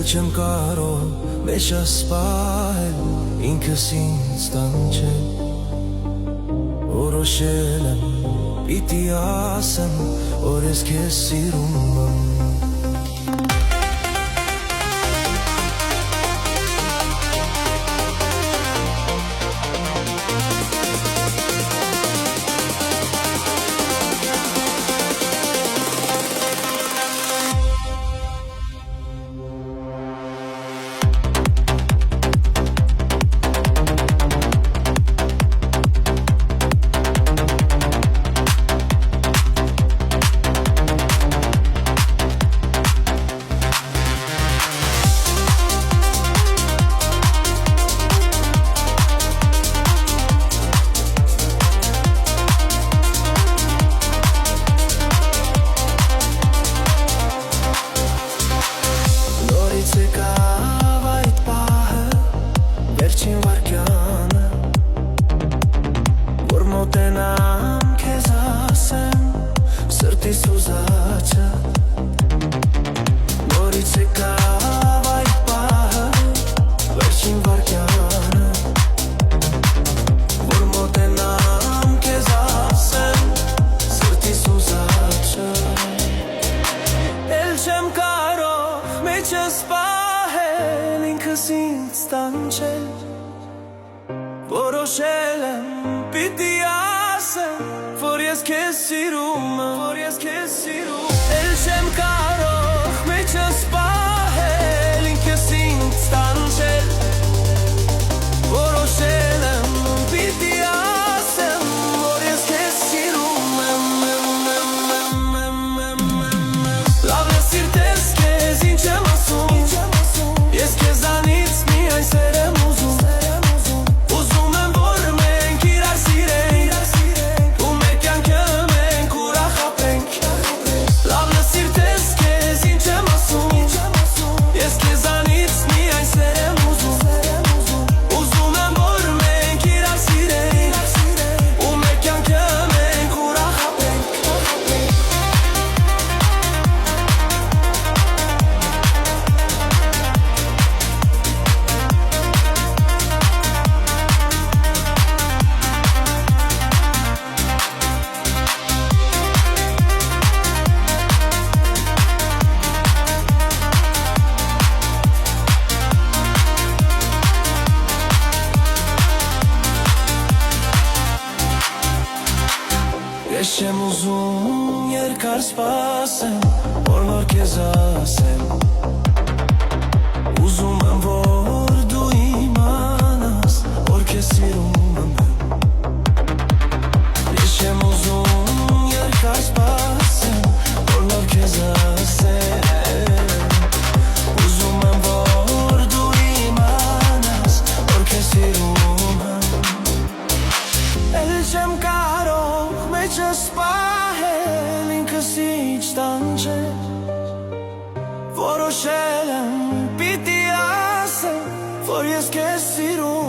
չեմ կարող մեջս պահել, ինքս ինձ տանջել, որոշել եմ, պիտի ասեմ, որ ես քեզ սիրում եմ։ Որոշել եմ, պիտի ասեմ, որ ես քեզ սիրում եմ, որ ես քեզ սիրում եմ։ Էլ չեմ կարող մեջս պահել, ինքս ինձ տանջել, որոշել եմ, պիտի ասեմ, որ ես քեզ սիրում եմ։ Լավ է սիրտես քեզ, ինչ եմ ասում, ես քեզանից միայն սեր եմ ուզում։ Ես չեմ ուզում երկար սպասեմ, որ քեզ ասեմ, ուզում եմ, որ դու իմանաս, որ քեզ սիրում եմ։ Ես չեմ ուզում երկար սպասեմ, որ քեզ ասեմ, ուզում եմ, որ դու իմանաս, որ քեզ սիրում եմ։ Էլ չեմ կարող մեջս պահել, ինքս ինձ տանջել, որոշել եմ, պիտի ասեմ, որ ես քեզ սիրում եմ։